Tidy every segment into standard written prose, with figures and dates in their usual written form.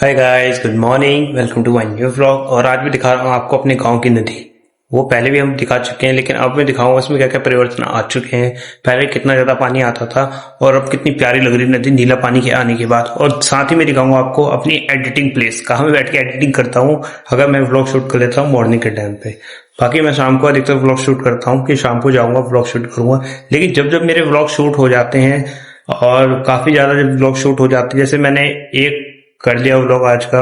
Hi guys, good morning, welcome to my new vlog. और आज मैं दिखा रहा हूँ आपको अपने गांव की नदी। वो पहले भी हम दिखा चुके हैं, लेकिन अब मैं दिखाऊंगा उसमें क्या क्या परिवर्तन आ चुके हैं। पहले कितना ज्यादा पानी आता था और अब कितनी प्यारी लग रही नदी नीला पानी के आने के बाद। और साथ ही मैं दिखाऊंगा आपको अपनी एडिटिंग प्लेस, कहाँ मैं बैठ के एडिटिंग करता हूँ अगर मैं व्लॉग शूट कर लेता हूँ मॉर्निंग के टाइम पे। बाकी मैं शाम को अधिकतर व्लॉग शूट करता हूँ कि शाम को जाऊंगा व्लॉग शूट करूंगा। लेकिन जब जब मेरे व्लॉग शूट हो जाते हैं और काफी ज्यादा जब व्लॉग शूट हो जाते हैं, जैसे मैंने एक कर लिया व्लॉग आज का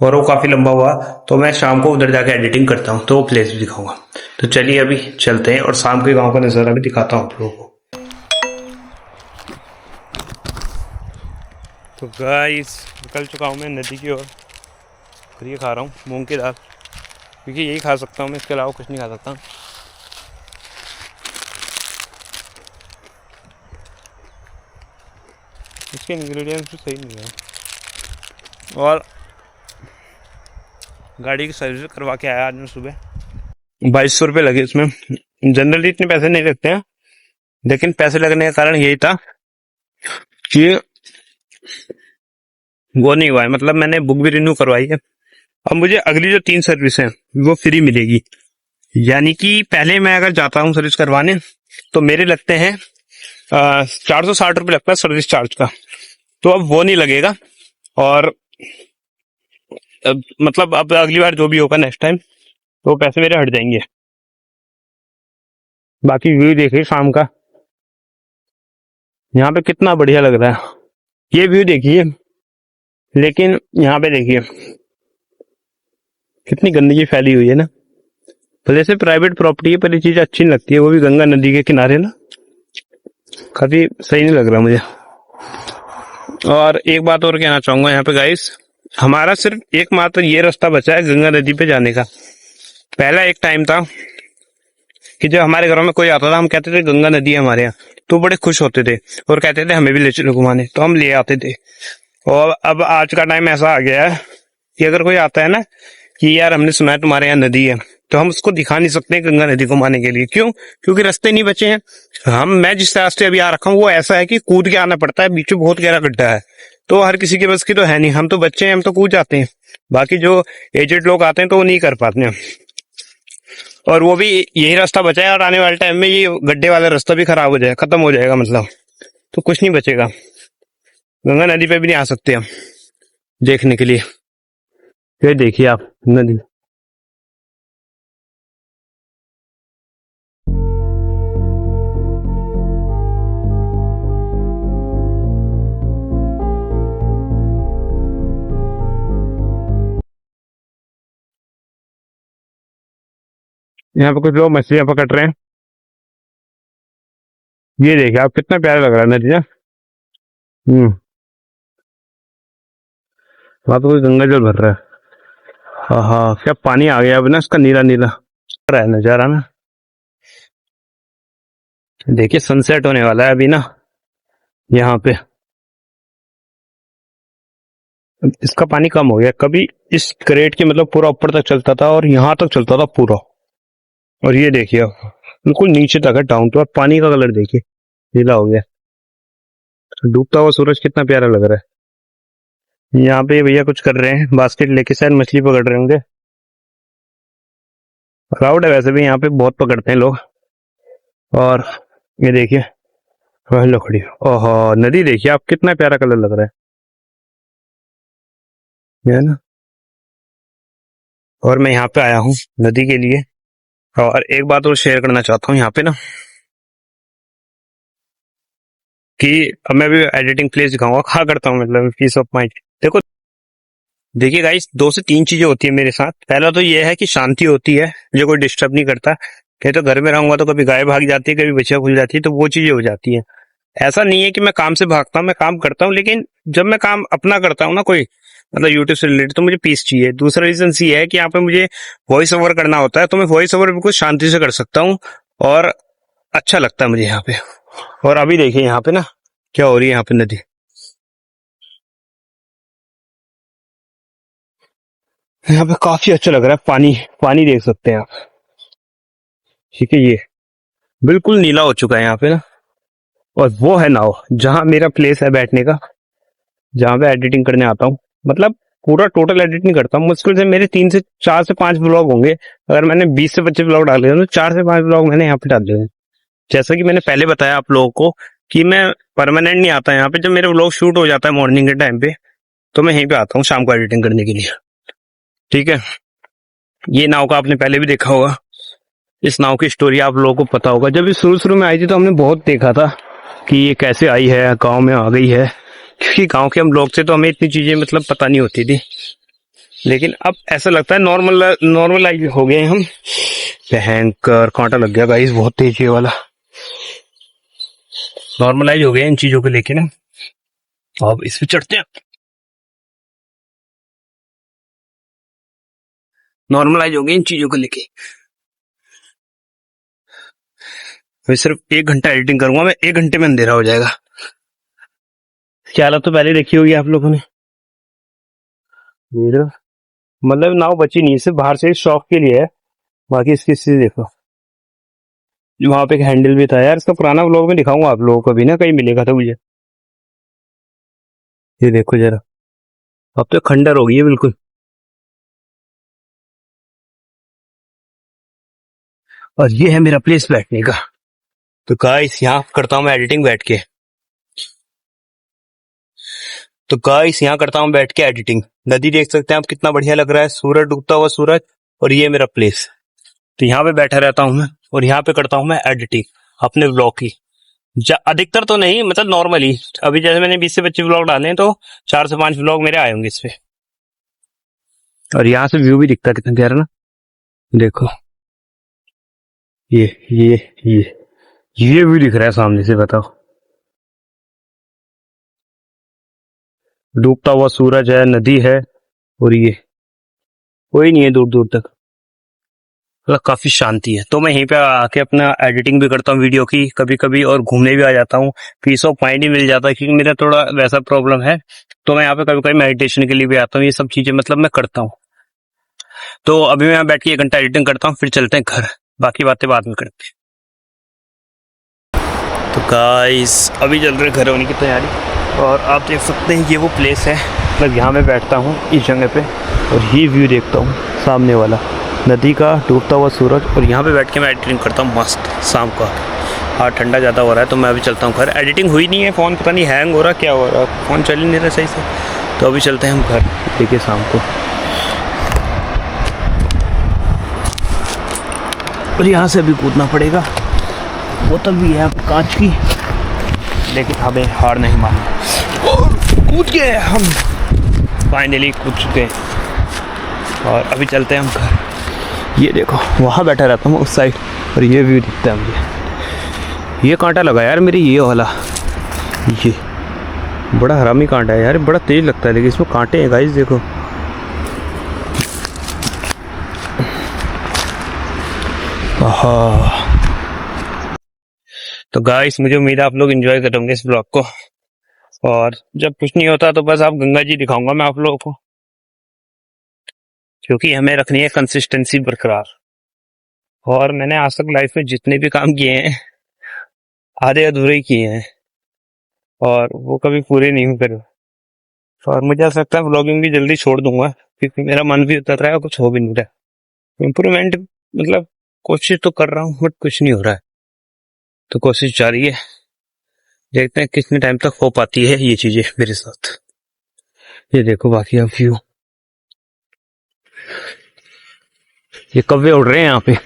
और वो काफी लंबा हुआ, तो मैं शाम को उधर जाके एडिटिंग करता हूँ, तो वो प्लेस भी दिखाऊंगा। तो चलिए अभी चलते हैं और शाम के गांव का नजारा भी दिखाता हूँ आप लोगों को। तो गाइस, निकल चुका हूँ मैं नदी की ओर और ये खा रहा हूँ मूंग की दाल, क्योंकि यही खा सकता हूँ मैं, इसके अलावा कुछ नहीं खा सकता। इसके इंग्रेडिएंट्स भी सही नहीं है। और गाड़ी की सर्विस करवा के आया आज मैं सुबह। 2200 रुपये लगे इसमें। जनरली इतने पैसे नहीं लगते हैं, लेकिन पैसे लगने का कारण यही था कि वो नहीं हुआ है, मतलब मैंने बुक भी रिन्यू करवाई है। अब मुझे अगली जो 3 सर्विस है वो फ्री मिलेगी। यानी कि पहले मैं अगर जाता हूँ सर्विस करवाने तो मेरे लगते हैं 460 रुपये लगता है सर्विस चार्ज का, तो अब वो नहीं लगेगा। और मतलब अब अगली बार जो भी होगा नेक्स्ट टाइम, तो पैसे मेरे हट जाएंगे। बाकी व्यू देखिए शाम का, यहाँ पे कितना बढ़िया लग रहा है। ये व्यू देखिए, लेकिन यहाँ पे देखिए कितनी गंदगी फैली हुई है ना। तो जैसे प्राइवेट प्रॉपर्टी है पर ये चीज अच्छी नहीं लगती है, वो भी गंगा नदी के किनारे ना, काफी सही नहीं लग रहा मुझे। और एक बात और कहना चाहूंगा यहाँ पे गाइस, हमारा सिर्फ एकमात्र ये रास्ता बचा है गंगा नदी पे जाने का। पहला एक टाइम था कि जब हमारे घरों में कोई आता था, हम कहते थे गंगा नदी है हमारे यहाँ, तो बड़े खुश होते थे और कहते थे हमें भी ले चलो घुमाने, तो हम ले आते थे। और अब आज का टाइम ऐसा आ गया है कि अगर कोई आता है ना कि यार हमने सुना है तुम्हारे यहाँ नदी है, तो हम उसको दिखा नहीं सकते गंगा नदी को घुमाने के लिए। क्यों? क्योंकि रास्ते नहीं बचे हैं। मैं जिस रास्ते अभी आ रखा हूँ वो ऐसा है कि कूद के आना पड़ता है, बीच में बहुत गहरा गड्ढा है, तो हर किसी के बस की तो है नहीं। हम तो बच्चे हैं, हम तो कूद जाते हैं। बाकी जो एजेड लोग आते हैं तो वो नहीं कर पाते हैं। और वो भी यही रास्ता बचा है, और आने वाले टाइम में ये गड्ढे वाला रास्ता भी खराब हो जाएगा, खत्म हो जाएगा, मतलब तो कुछ नहीं बचेगा। गंगा नदी पे भी नहीं आ सकते हम देखने के लिए। ये देखिए आप नदी, यहाँ पे कुछ लोग मछलियां पकड़ रहे हैं। ये देखिए आप, कितना प्यारा लग रहा है नदी ना। वहां पे कोई गंगा जल भर रहा है। हाँ हाँ, क्या पानी आ गया अब ना, इसका नीला नीला रहा है नजारा ना। देखिए सनसेट होने वाला है अभी ना यहाँ पे। इसका पानी कम हो गया, कभी इस क्रेट के मतलब पूरा ऊपर तक चलता था और यहाँ तक चलता था पूरा। और ये देखिए अब बिल्कुल नीचे तक है डाउन टू। और पानी का कलर देखिए नीला हो गया। डूबता हुआ सूरज कितना प्यारा लग रहा है। यहाँ पे भैया कुछ कर रहे हैं, बास्केट लेके शायद मछली पकड़ रहे होंगे। क्राउड है वैसे भी, यहाँ पे बहुत पकड़ते हैं लोग। और ये देखिए वह लकड़ी, ओहो नदी देखिए आप, कितना प्यारा कलर लग रहा है ना। और मैं यहाँ पे आया हूँ नदी के लिए। और एक बात और शेयर करना चाहता हूँ यहाँ पे ना, कि अब मैं भी एडिटिंग प्लेस दिखाऊंगा, खा करता हूँ मतलब पीस ऑफ माइंड। देखो देखिए गाइस, 2 से 3 चीजें होती है मेरे साथ। पहला तो ये है कि शांति होती है, मुझे कोई डिस्टर्ब नहीं करता। कहीं तो घर में रहूंगा तो कभी गाय भाग जाती है, कभी बच्चियां खुल जाती है, तो वो चीजें हो जाती है। ऐसा नहीं है कि मैं काम से भागता हूँ, मैं काम करता हूँ, लेकिन जब मैं काम अपना करता हूँ ना, कोई मतलब यूट्यूब से रिलेटेड, तो मुझे पीस चाहिए। दूसरा रीजन ये है कि यहाँ पे मुझे वॉइस ओवर करना होता है, तो मैं वॉइस ओवर बिल्कुल शांति से कर सकता हूँ और अच्छा लगता है मुझे यहाँ पे। और अभी देखिए यहाँ पे ना क्या हो रही है, यहाँ पे नदी, यहाँ पे काफी अच्छा लग रहा है। पानी पानी देख सकते हैं आप, ठीक है। ये बिल्कुल नीला हो चुका है यहाँ पे ना। और वो है नाव जहां मेरा प्लेस है बैठने का, जहां पे एडिटिंग करने आता हूँ। मतलब पूरा टोटल एडिट नहीं करता हूँ। मुश्किल से मेरे 4 से 5 ब्लॉग होंगे। अगर मैंने 20 से 25 ब्लॉग डाले तो 4 से 5 ब्लॉग मैंने यहाँ पे डाले हैं। जैसा कि मैंने पहले बताया आप लोगों को कि मैं परमानेंट नहीं आता यहाँ पे। जब मेरे ब्लॉग शूट हो जाता है मॉर्निंग के टाइम पे, तो मैं यहीं पे आता हूँ शाम को एडिटिंग करने के लिए। ठीक है, ये नाव का आपने पहले भी देखा होगा। इस नाव की स्टोरी आप लोगों को पता होगा। जब ये शुरू शुरू में आई थी तो हमने बहुत देखा था कि ये कैसे आई है, गांव में आ गई है, क्योंकि गांव के हम लोग थे तो हमें इतनी चीजें मतलब पता नहीं होती थी। लेकिन अब ऐसा लगता है नॉर्मलाइज हो गए हम। भयंकर कांटा लग गया गाइस, बहुत तेज ये वाला। नॉर्मलाइज हो गए इन चीजों को लेके ना। अब इस पे चढ़ते हैं। नॉर्मलाइज हो गए इन चीजों को लेके। मैं सिर्फ 1 घंटा एडिटिंग करूंगा, मैं 1 घंटे में अंधेरा हो जाएगा। क्या हालत तो पहले देखी होगी आप लोगों ने। मतलब नाव बची नहीं, सिर्फ बाहर से शौक के लिए है, बाकी इसकी स्थिति देखो। वहां पे एक हैंडल भी था यार, इसका पुराना व्लॉग में दिखाऊंगा आप लोगों को भी ना, कहीं मिलेगा तो मुझे। ये देखो जरा, अब तो खंडर हो गई है बिल्कुल। और ये है मेरा प्लेस बैठने का। तो गाइस यहाँ करता हूँ मैं एडिटिंग बैठ के। एडिटिंग। नदी देख सकते हैं आप, कितना बढ़िया लग रहा है, सूरज डूबता हुआ सूरज। और ये मेरा प्लेस। तो यहाँ पे बैठा रहता हूँ मैं, और यहाँ पे करता हूँ मैं एडिटिंग अपने व्लॉग की। अधिकतर तो नहीं, मतलब नॉर्मली। अभी जैसे मैंने 20 से 25 व्लॉग डाले हैं, तो 4 से 5 व्लॉग मेरे आए होंगे इस पे। और यहाँ से व्यू भी दिखता है कितना प्यारा ना, देखो। ये ये ये ये व्यू दिख रहा है सामने से, बताओ। डूबता हुआ सूरज है, नदी है, और ये कोई नहीं है दूर दूर तक। मतलब काफी शांति है। तो मैं यहीं पे आके अपना एडिटिंग भी करता हूँ वीडियो की कभी कभी, और घूमने भी आ जाता हूँ। पीस ऑफ माइंड ही मिल जाता है, क्योंकि मेरा थोड़ा वैसा प्रॉब्लम है। तो मैं यहाँ पे कभी कभी मेडिटेशन के लिए भी आता हूँ। ये सब चीजें मतलब मैं करता हूँ। तो अभी मैं यहाँ बैठ के 1 घंटा एडिटिंग करता हूँ, फिर चलते हैं घर। बाकी बातें बाद में करते हैं। तो गाइस अभी चल रहे घर होने की तैयारी। और आप देख सकते हैं ये वो प्लेस है, मतलब यहाँ मैं बैठता हूँ इस जगह पे, और ये व्यू देखता हूँ सामने वाला, नदी का डूबता हुआ सूरज। और यहाँ पे बैठ के मैं एडिटिंग करता हूँ मस्त शाम का। हाँ ठंडा ज़्यादा हो रहा है, तो मैं अभी चलता हूँ घर। एडिटिंग हुई नहीं है, फ़ोन पता नहीं हैंग हो रहा, क्या हो रहा, फ़ोन चल ही नहीं रहा सही से। तो अभी चलते हैं हम घर, देखिए शाम को। और यहाँ से अभी कूदना पड़ेगा। बोतल भी है कांच की, लेकिन हमें हार नहीं मानी। और कूद गए हम, फाइनली कूद चुके हैं। और अभी चलते हैं हम घर। ये देखो वहाँ बैठा रहता हूँ उस साइड, और ये व्यू दिखता है मुझे। ये कांटा लगा यार मेरी, ये वाला, ये बड़ा हरामी कांटा है यार, बड़ा तेज लगता है, लेकिन इसमें कांटे हैं गाइस, देखो। आहा। तो गाइस मुझे उम्मीद है आप लोग एंजॉय करोगे इस ब्लॉग को। और जब कुछ नहीं होता तो बस आप गंगा जी दिखाऊंगा मैं आप लोगों को, क्योंकि हमें रखनी है कंसिस्टेंसी बरकरार। और मैंने आज तक लाइफ में जितने भी काम किए हैं, आधे अधूरे ही किए हैं, और वो कभी पूरे नहीं करे। और मुझे ऐसा लगता है व्लॉगिंग भी जल्दी छोड़ दूंगा, क्योंकि मेरा मन भी उतर रहा है और कुछ हो भी नहीं रहा। इम्प्रूवमेंट मतलब कोशिश तो कर रहा हूँ, बट कुछ नहीं हो रहा है। तो कोशिश जारी है, देखते हैं कितने टाइम तक हो पाती है ये चीजें मेरे साथ। ये देखो बाकी अब व्यू, ये कौवे उड़ रहे हैं यहाँ पे।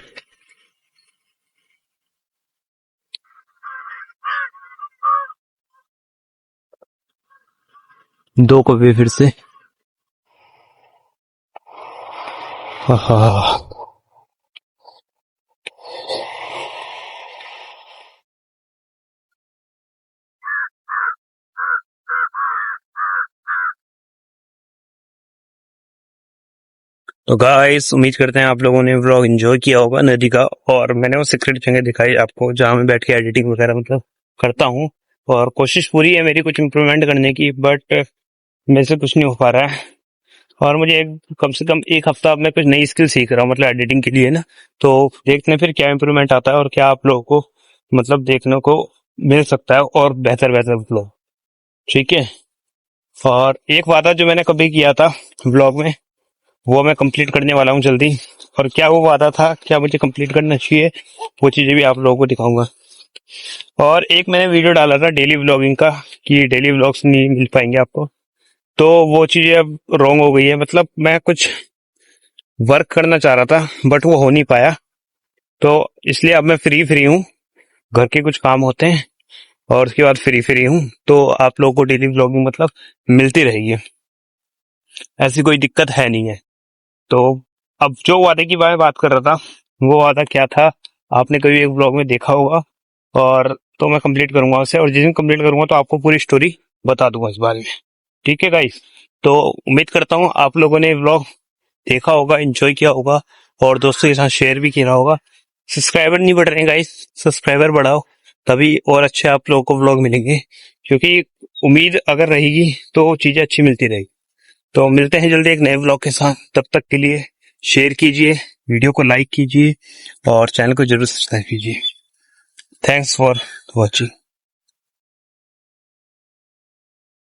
दो कौवे फिर से। आहा। तो गाइस उम्मीद करते हैं आप लोगों ने व्लॉग एंजॉय किया होगा नदी का। और मैंने वो सीक्रेट जगह दिखाई आपको, जहाँ मैं बैठ के एडिटिंग वगैरह मतलब करता हूँ। और कोशिश पूरी है मेरी कुछ इम्प्रूवमेंट करने की, बट मेरे से कुछ नहीं हो पा रहा है। और मुझे कम से कम 1 हफ्ता अब मैं कुछ नई स्किल सीख रहा हूँ, मतलब एडिटिंग के लिए ना। तो देखते हैं फिर क्या इम्प्रूवमेंट आता है, और क्या आप लोगों को मतलब देखने को मिल सकता है, और बेहतर बेहतर व्लॉग। ठीक है, और एक वादा जो मैंने कभी किया था ब्लॉग में, वो मैं कंप्लीट करने वाला हूँ जल्दी। और क्या वो वादा था, क्या मुझे कंप्लीट करना चाहिए, वो चीजें भी आप लोगों को दिखाऊंगा। और एक मैंने वीडियो डाला था डेली व्लॉगिंग का कि डेली व्लॉग्स नहीं मिल पाएंगे आपको, तो वो चीजें अब रॉन्ग हो गई है। मतलब मैं कुछ वर्क करना चाह रहा था बट वो हो नहीं पाया, तो इसलिए अब मैं फ्री हूँ, घर के कुछ काम होते हैं और उसके बाद फ्री हूँ, तो आप लोगों को डेली व्लॉगिंग मतलब मिलती रहेगी, ऐसी कोई दिक्कत है नहीं है। तो अब जो वादे की मैं बात कर रहा था, वो वादा क्या था, आपने कभी एक ब्लॉग में देखा होगा, और तो मैं कंप्लीट करूंगा उसे, और जिस दिन कंप्लीट करूंगा तो आपको पूरी स्टोरी बता दूंगा इस बारे में। ठीक है गाइस, तो उम्मीद करता हूँ आप लोगों ने व्लॉग देखा होगा, एंजॉय किया होगा और दोस्तों के साथ शेयर भी किया होगा। सब्सक्राइबर नहीं बढ़ रहे गाइस, सब्सक्राइबर बढ़ाओ, तभी और अच्छे आप लोगों को व्लॉग मिलेंगे, क्योंकि उम्मीद अगर रहेगी तो चीजें अच्छी मिलती रहेगी। तो मिलते हैं जल्दी एक नए व्लॉग के साथ, तब तक के लिए शेयर कीजिए, वीडियो को लाइक कीजिए और चैनल को जरूर सब्सक्राइब कीजिए। Thanks for watching.